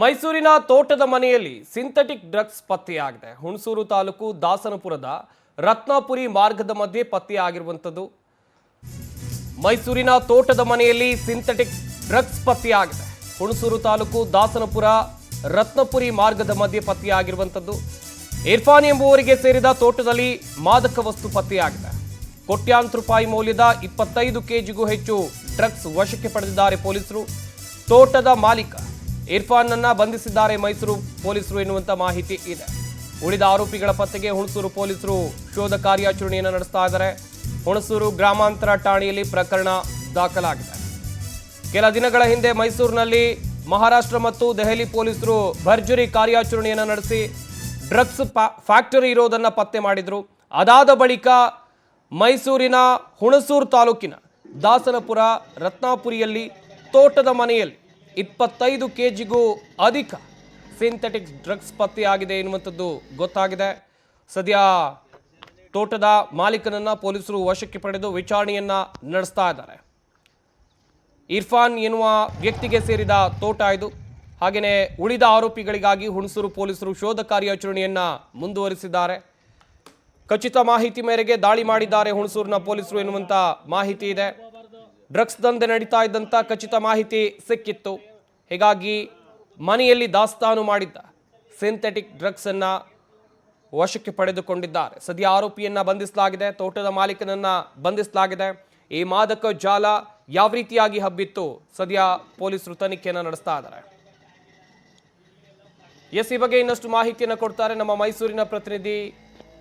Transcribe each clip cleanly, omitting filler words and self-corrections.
ಮೈಸೂರಿನ ತೋಟದ ಮನೆಯಲ್ಲಿ ಸಿಂಥೆಟಿಕ್ ಡ್ರಗ್ಸ್ ಪತ್ತೆಯಾಗಿದೆ. ಹುಣಸೂರು ತಾಲೂಕು ದಾಸನಪುರದ ರತ್ನಾಪುರಿ ಮಾರ್ಗದ ಮಧ್ಯೆ ಪತ್ತೆಯಾಗಿರುವಂಥದ್ದು. ಮೈಸೂರಿನ ತೋಟದ ಮನೆಯಲ್ಲಿ ಸಿಂಥೆಟಿಕ್ ಡ್ರಗ್ಸ್ ಪತ್ತೆಯಾಗಿದೆ. ಹುಣಸೂರು ತಾಲೂಕು ದಾಸನಪುರ ರತ್ನಪುರಿ ಮಾರ್ಗದ ಮಧ್ಯೆ ಪತ್ತೆಯಾಗಿರುವಂಥದ್ದು. ಇರ್ಫಾನ್ ಎಂಬುವರಿಗೆ ಸೇರಿದ ತೋಟದಲ್ಲಿ ಮಾದಕ ವಸ್ತು ಪತ್ತೆಯಾಗಿದೆ. ಕೋಟ್ಯಾಂತರ ರೂಪಾಯಿ ಮೌಲ್ಯದ 25 ಕೆಜಿಗೂ ಹೆಚ್ಚು ಡ್ರಗ್ಸ್ ವಶಕ್ಕೆ ಪಡೆದಿದ್ದಾರೆ ಪೊಲೀಸರು. ತೋಟದ ಮಾಲೀಕ ಇರ್ಫಾನ್ ಅನ್ನ ಬಂಧಿಸಿದ್ದಾರೆ ಮೈಸೂರು ಪೊಲೀಸರು ಎನ್ನುವಂತ ಮಾಹಿತಿ ಇದೆ. ಉಳಿದ ಆರೋಪಿಗಳ ಪತ್ತೆಗೆ ಹುಣಸೂರು ಪೊಲೀಸರು ಶೋಧ ಕಾರ್ಯಾಚರಣೆಯನ್ನು ನಡೆಸ್ತಾ ಇದ್ದಾರೆ. ಹುಣಸೂರು ಗ್ರಾಮಾಂತರ ಠಾಣೆಯಲ್ಲಿ ಪ್ರಕರಣ ದಾಖಲಾಗಿದೆ. ಕೆಲ ದಿನಗಳ ಹಿಂದೆ ಮೈಸೂರಿನಲ್ಲಿ ಮಹಾರಾಷ್ಟ್ರ ಮತ್ತು ದೆಹಲಿ ಪೊಲೀಸರು ಭರ್ಜರಿ ಕಾರ್ಯಾಚರಣೆಯನ್ನು ನಡೆಸಿ ಡ್ರಗ್ಸ್ ಫ್ಯಾಕ್ಟರಿ ಇರೋದನ್ನ ಪತ್ತೆ ಮಾಡಿದ್ರು. ಅದಾದ ಬಳಿಕ ಮೈಸೂರಿನ ಹುಣಸೂರು ತಾಲೂಕಿನ ದಾಸನಪುರ ರತ್ನಾಪುರಿಯಲ್ಲಿ ತೋಟದ ಮನೆಯಲ್ಲಿ 25 ಕೆಜಿಗೂ ಅಧಿಕ ಸಿಂಥೆಟಿಕ್ ಡ್ರಗ್ಸ್ ಪತ್ತೆಯಾಗಿದೆ ಎನ್ನುವಂಥದ್ದು ಗೊತ್ತಾಗಿದೆ. ಸದ್ಯ ತೋಟದ ಮಾಲೀಕನನ್ನ ಪೊಲೀಸರು ವಶಕ್ಕೆ ಪಡೆದು ವಿಚಾರಣೆಯನ್ನ ನಡೆಸ್ತಾ ಇದ್ದಾರೆ. ಇರ್ಫಾನ್ ಎನ್ನುವ ವ್ಯಕ್ತಿಗೆ ಸೇರಿದ ತೋಟ ಇದು. ಹಾಗೆಯೇ ಉಳಿದ ಆರೋಪಿಗಳಿಗಾಗಿ ಹುಣಸೂರು ಪೊಲೀಸರು ಶೋಧ ಕಾರ್ಯಾಚರಣೆಯನ್ನ ಮುಂದುವರಿಸಿದ್ದಾರೆ. ಖಚಿತ ಮಾಹಿತಿ ಮೇರೆಗೆ ದಾಳಿ ಮಾಡಿದ್ದಾರೆ ಹುಣಸೂರಿನ ಪೊಲೀಸರು ಎನ್ನುವಂತ ಮಾಹಿತಿ ಇದೆ. ಡ್ರಗ್ಸ್ ದಂಧೆ ನಡೀತಾ ಇದ್ದಂತ ಖಚಿತ ಮಾಹಿತಿ ಸಿಕ್ಕಿತ್ತು. ಹೀಗಾಗಿ ಮನೆಯಲ್ಲಿ ದಾಸ್ತಾನು ಮಾಡಿದ್ದ ಸಿಂಥೆಟಿಕ್ ಡ್ರಗ್ಸ್ ಅನ್ನ ವಶಕ್ಕೆ ಪಡೆದುಕೊಂಡಿದ್ದಾರೆ. ಸದ್ಯ ಆರೋಪಿಯನ್ನ ಬಂಧಿಸಲಾಗಿದೆ. ತೋಟದ ಮಾಲೀಕನನ್ನ ಬಂಧಿಸಲಾಗಿದೆ. ಈ ಮಾದಕ ಜಾಲ ಯಾವ ರೀತಿಯಾಗಿ ಹಬ್ಬಿತ್ತು ಸದ್ಯ ಪೊಲೀಸರು ತನಿಖೆಯನ್ನು ನಡೆಸ್ತಾ ಇದ್ದಾರೆ. ಈ ಬಗ್ಗೆ ಇನ್ನಷ್ಟು ಮಾಹಿತಿಯನ್ನು ಕೊಡ್ತಾರೆ ನಮ್ಮ ಮೈಸೂರಿನ ಪ್ರತಿನಿಧಿ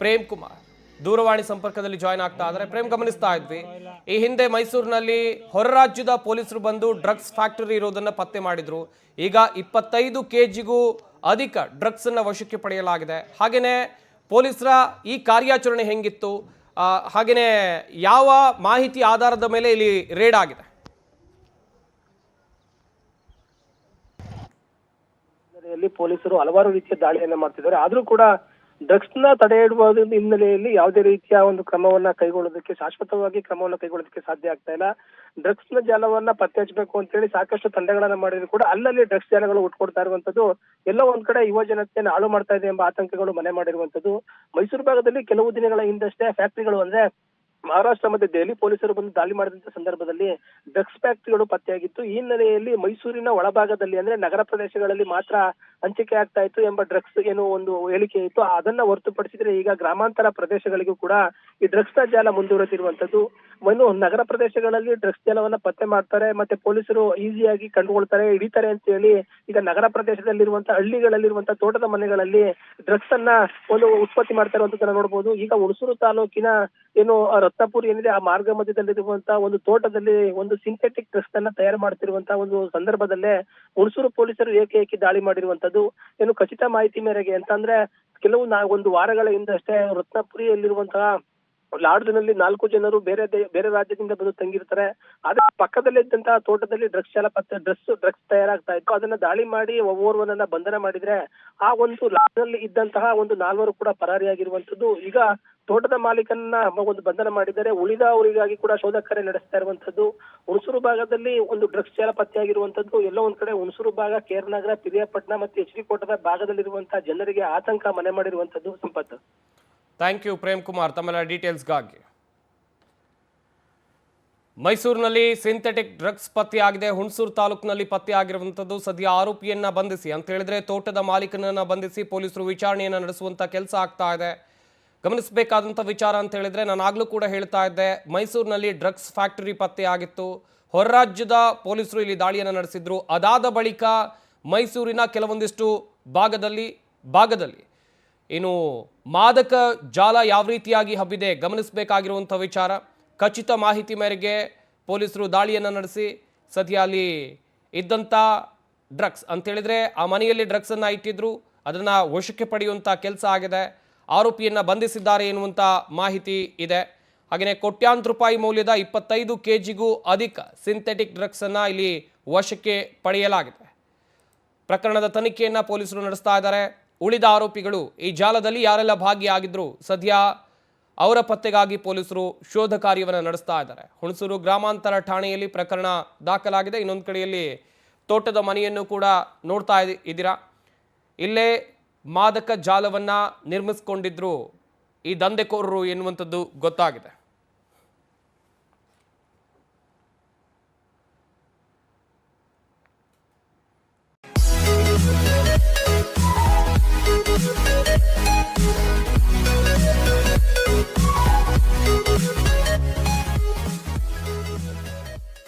ಪ್ರೇಮ್ ಕುಮಾರ್. ದೂರವಾಣಿ ಸಂಪರ್ಕದಲ್ಲಿ ಜಾಯ್ನ್ ಆಗ್ತಾ ಇದ್ದಾರೆ. ಪ್ರೇಮ್, ಗಮನಿಸ್ತಾ ಇದ್ವಿ ಈ ಹಿಂದೆ ಮೈಸೂರಿನಲ್ಲಿ ಹೊರ ರಾಜ್ಯದ ಪೊಲೀಸರು ಬಂದು ಡ್ರಗ್ಸ್ ಫ್ಯಾಕ್ಟರಿ ಇರೋದನ್ನ ಪತ್ತೆ ಮಾಡಿದ್ರು. ಈಗ 25 ಕೆಜಿಗೂ ಅಧಿಕ ಡ್ರಗ್ಸ್ ಅನ್ನ ವಶಕ್ಕೆ ಪಡೆಯಲಾಗಿದೆ. ಹಾಗೇನೆ ಪೊಲೀಸರ ಈ ಕಾರ್ಯಾಚರಣೆ ಹೆಂಗಿತ್ತು, ಹಾಗೇನೆ ಯಾವ ಮಾಹಿತಿ ಆಧಾರದ ಮೇಲೆ ಇಲ್ಲಿ ರೇಡ್ ಆಗಿದೆ? ಪೊಲೀಸರು ಹಲವಾರು ರೀತಿಯ ದಾಳಿಯನ್ನ ಮಾಡ್ತಿದ್ದಾರೆ. ಆದ್ರೂ ಕೂಡ ಡ್ರಗ್ಸ್ ನ ತಡೆ ಹಿಡುವ ಹಿನ್ನೆಲೆಯಲ್ಲಿ ಯಾವುದೇ ರೀತಿಯ ಒಂದು ಕ್ರಮವನ್ನ ಕೈಗೊಳ್ಳೋದಕ್ಕೆ, ಶಾಶ್ವತವಾಗಿ ಕ್ರಮವನ್ನ ಕೈಗೊಳ್ಳೋದಕ್ಕೆ ಸಾಧ್ಯ ಆಗ್ತಾ ಇಲ್ಲ. ಡ್ರಗ್ಸ್ ನ ಜಾಲವನ್ನ ಪತ್ತೆ ಹಚ್ಚಬೇಕು ಅಂತ ಹೇಳಿ ಸಾಕಷ್ಟು ತಂಡಗಳನ್ನ ಮಾಡಿದ್ರು ಕೂಡ ಅಲ್ಲಲ್ಲಿ ಡ್ರಗ್ಸ್ ಜಾಲಗಳು ಉಟ್ಕೊಡ್ತಾ ಇರುವಂತದ್ದು ಎಲ್ಲೋ ಒಂದ್ ಕಡೆ ಯುವ ಜನತೆಯನ್ನು ಹಾಳು ಮಾಡ್ತಾ ಇದೆ ಎಂಬ ಆತಂಕಗಳು ಮನೆ ಮಾಡಿರುವಂತದ್ದು. ಮೈಸೂರು ಭಾಗದಲ್ಲಿ ಕೆಲವು ದಿನಗಳ ಹಿಂದಷ್ಟೇ ಫ್ಯಾಕ್ಟರಿಗಳು ಅಂದ್ರೆ ಮಹಾರಾಷ್ಟ್ರ ಮತ್ತೆ ದೆಹಲಿ ಪೊಲೀಸರು ಬಂದು ದಾಳಿ ಮಾಡಿದಂತ ಸಂದರ್ಭದಲ್ಲಿ ಡ್ರಗ್ಸ್ ಫ್ಯಾಕ್ಟರಿಗಳು ಪತ್ತೆಯಾಗಿತ್ತು. ಈ ಹಿನ್ನೆಲೆಯಲ್ಲಿ ಮೈಸೂರಿನ ಒಳಭಾಗದಲ್ಲಿ ಅಂದ್ರೆ ನಗರ ಪ್ರದೇಶಗಳಲ್ಲಿ ಮಾತ್ರ ಹಂಚಿಕೆ ಆಗ್ತಾ ಇತ್ತು ಎಂಬ ಡ್ರಗ್ಸ್ ಏನು ಒಂದು ಹೇಳಿಕೆ ಇತ್ತು. ಅದನ್ನ ಹೊರತುಪಡಿಸಿದ್ರೆ ಈಗ ಗ್ರಾಮಾಂತರ ಪ್ರದೇಶಗಳಿಗೂ ಕೂಡ ಈ ಡ್ರಗ್ಸ್ ನ ಜಾಲ ಮುಂದುವರೆದಿರುವಂತದ್ದು. ಇನ್ನು ನಗರ ಪ್ರದೇಶಗಳಲ್ಲಿ ಡ್ರಗ್ಸ್ ಜಾಲವನ್ನ ಪತ್ತೆ ಮಾಡ್ತಾರೆ, ಮತ್ತೆ ಪೊಲೀಸರು ಈಸಿಯಾಗಿ ಕಂಡುಕೊಳ್ತಾರೆ, ಹಿಡಿತಾರೆ ಅಂತ ಹೇಳಿ ಈಗ ನಗರ ಪ್ರದೇಶದಲ್ಲಿರುವಂತಹ ಹಳ್ಳಿಗಳಲ್ಲಿರುವಂತಹ ತೋಟದ ಮನೆಗಳಲ್ಲಿ ಡ್ರಗ್ಸ್ ಅನ್ನ ಒಂದು ಉತ್ಪತ್ತಿ ಮಾಡ್ತಾ ಇರುವಂತದನ್ನ ನೋಡಬಹುದು. ಈಗ ಹುಣಸೂರು ತಾಲೂಕಿನ ಏನು ರತ್ನಪುರಿ ಏನಿದೆ ಆ ಮಾರ್ಗ ಮಧ್ಯದಲ್ಲಿರುವಂತಹ ಒಂದು ತೋಟದಲ್ಲಿ ಒಂದು ಸಿಂಥೆಟಿಕ್ ಡ್ರಗ್ಸ್ ಅನ್ನ ತಯಾರು ಮಾಡ್ತಿರುವಂತಹ ಒಂದು ಸಂದರ್ಭದಲ್ಲೇ ಹುಣಸೂರು ಪೊಲೀಸರು ಏಕಾಏಕಿ ದಾಳಿ ಮಾಡಿರುವಂತದ್ದು. ಏನು ಖಚಿತ ಮಾಹಿತಿ ಮೇರೆಗೆ ಅಂತಂದ್ರೆ ಕೆಲವು ಒಂದು ವಾರಗಳ ಹಿಂದಷ್ಟೇ ರತ್ನಪುರಿಯಲ್ಲಿರುವಂತಹ ಲಾಡ್ಜ್ನಲ್ಲಿ 4 ಜನರು ಬೇರೆ ರಾಜ್ಯದಿಂದ ಬಂದು ತಂಗಿರ್ತಾರೆ. ಆದ್ರೆ ಪಕ್ಕದಲ್ಲೇ ಇದ್ದಂತಹ ತೋಟದಲ್ಲಿ ಡ್ರಗ್ಸ್ ತಯಾರಾಗ್ತಾ ಇತ್ತು. ಅದನ್ನ ದಾಳಿ ಮಾಡಿ ಓರ್ವನನ್ನ ಬಂಧನ ಮಾಡಿದ್ರೆ ಆ ಒಂದು ಲಾಡ್ಜ್ನಲ್ಲಿ ಇದ್ದಂತಹ ಒಂದು 4 ಕೂಡ ಪರಾರಿಯಾಗಿರುವಂತದ್ದು. ಈಗ ತೋಟದ ಮಾಲೀಕನ್ನ ಒಂದು ಬಂಧನ ಮಾಡಿದ್ದಾರೆ. ಉಳಿದವರಿಗಾಗಿ ಕೂಡ ಶೋಧ ಕಾರ್ಯ ನಡೆಸ್ತಾ ಇರುವಂತದ್ದು. ಹುಣಸೂರು ಭಾಗದಲ್ಲಿ ಒಂದು ಡ್ರಗ್ಸ್ ಜಾಲ ಪತ್ತೆಯಾಗಿರುವಂತದ್ದು ಎಲ್ಲೋ ಒಂದ್ ಕಡೆ ಹುಣಸೂರು ಭಾಗ, ಕೇರ್ನಗರ, ಪಿರಿಯಾಪಟ್ಟಣ ಮತ್ತೆ ಎಚ್ ಡಿ ಕೋಟದ ಭಾಗದಲ್ಲಿರುವಂತಹ ಜನರಿಗೆ ಆತಂಕ ಮನೆ ಮಾಡಿರುವಂತದ್ದು. ಸಂಪತ್, ಥ್ಯಾಂಕ್ ಯು ಪ್ರೇಮ್ ಕುಮಾರ್ ತಮ್ಮೆಲ್ಲ ಡೀಟೇಲ್ಸ್ಗಾಗಿ. ಮೈಸೂರಿನಲ್ಲಿ ಸಿಂಥೆಟಿಕ್ ಡ್ರಗ್ಸ್ ಪತ್ತೆಯಾಗಿದೆ. ಹುಣಸೂರು ತಾಲೂಕಿನಲ್ಲಿ ಪತ್ತೆಯಾಗಿರುವಂಥದ್ದು. ಸದ್ಯ ಆರೋಪಿಯನ್ನ ಬಂಧಿಸಿ ಅಂತ ಹೇಳಿದ್ರೆ ತೋಟದ ಮಾಲೀಕನನ್ನ ಬಂಧಿಸಿ ಪೊಲೀಸರು ವಿಚಾರಣೆಯನ್ನ ನಡೆಸುವಂತ ಕೆಲಸ ಆಗ್ತಾ ಇದೆ. ಗಮನಿಸಬೇಕಾದಂಥ ವಿಚಾರ ಅಂತ ಹೇಳಿದ್ರೆ ನಾನು ಆಗ್ಲೂ ಕೂಡ ಹೇಳ್ತಾ ಇದ್ದೆ, ಮೈಸೂರಿನಲ್ಲಿ ಡ್ರಗ್ಸ್ ಫ್ಯಾಕ್ಟರಿ ಪತ್ತೆಯಾಗಿತ್ತು. ಹೊರ ರಾಜ್ಯದ ಪೊಲೀಸರು ಇಲ್ಲಿ ದಾಳಿಯನ್ನು ನಡೆಸಿದ್ರು. ಅದಾದ ಬಳಿಕ ಮೈಸೂರಿನ ಕೆಲವೊಂದಿಷ್ಟು ಭಾಗದಲ್ಲಿ ಏನು ಮಾದಕ ಜಾಲ ಯಾವ ರೀತಿಯಾಗಿ ಹಬ್ಬಿದೆ ಗಮನಿಸಬೇಕಾಗಿರುವಂಥ ವಿಚಾರ. ಖಚಿತ ಮಾಹಿತಿ ಮೇರೆಗೆ ಪೊಲೀಸರು ದಾಳಿಯನ್ನು ನಡೆಸಿ ಸದ್ಯ ಅಲ್ಲಿ ಇದ್ದಂಥ ಡ್ರಗ್ಸ್ ಅಂತೇಳಿದರೆ ಆ ಮನೆಯಲ್ಲಿ ಡ್ರಗ್ಸನ್ನು ಇಟ್ಟಿದ್ರು, ಅದನ್ನು ವಶಕ್ಕೆ ಪಡೆಯುವಂಥ ಕೆಲಸ ಆಗಿದೆ. ಆರೋಪಿಯನ್ನು ಬಂಧಿಸಿದ್ದಾರೆ ಎನ್ನುವಂಥ ಮಾಹಿತಿ ಇದೆ. ಹಾಗೆಯೇ ಕೋಟ್ಯಾಂತರ ರೂಪಾಯಿ ಮೌಲ್ಯದ 25 ಕೆಜಿಗೂ ಅಧಿಕ ಸಿಂಥೆಟಿಕ್ ಡ್ರಗ್ಸನ್ನು ಇಲ್ಲಿ ವಶಕ್ಕೆ ಪಡೆಯಲಾಗಿದೆ. ಪ್ರಕರಣದ ತನಿಖೆಯನ್ನು ಪೊಲೀಸರು ನಡೆಸ್ತಾ ಇದ್ದಾರೆ. ಉಳಿದ ಆರೋಪಿಗಳು ಈ ಜಾಲದಲ್ಲಿ ಯಾರೆಲ್ಲ ಭಾಗಿಯಾಗಿದ್ರು ಸದ್ಯ ಅವರ ಪತ್ತೆಗಾಗಿ ಪೊಲೀಸರು ಶೋಧ ಕಾರ್ಯವನ್ನು ನಡೆಸ್ತಾ ಇದ್ದಾರೆ. ಹುಣಸೂರು ಗ್ರಾಮಾಂತರ ಠಾಣೆಯಲ್ಲಿ ಪ್ರಕರಣ ದಾಖಲಾಗಿದೆ. ಇನ್ನೊಂದು ಕಡೆಯಲ್ಲಿ ತೋಟದ ಮನೆಯನ್ನು ಕೂಡ ನೋಡ್ತಾ ಇದ್ದೀರಾ. ಇಲ್ಲೇ ಮಾದಕ ಜಾಲವನ್ನು ನಿರ್ಮಿಸ್ಕೊಂಡಿದ್ರು ಈ ದಂಧೆಕೋರರು ಎನ್ನುವಂಥದ್ದು ಗೊತ್ತಾಗಿದೆ.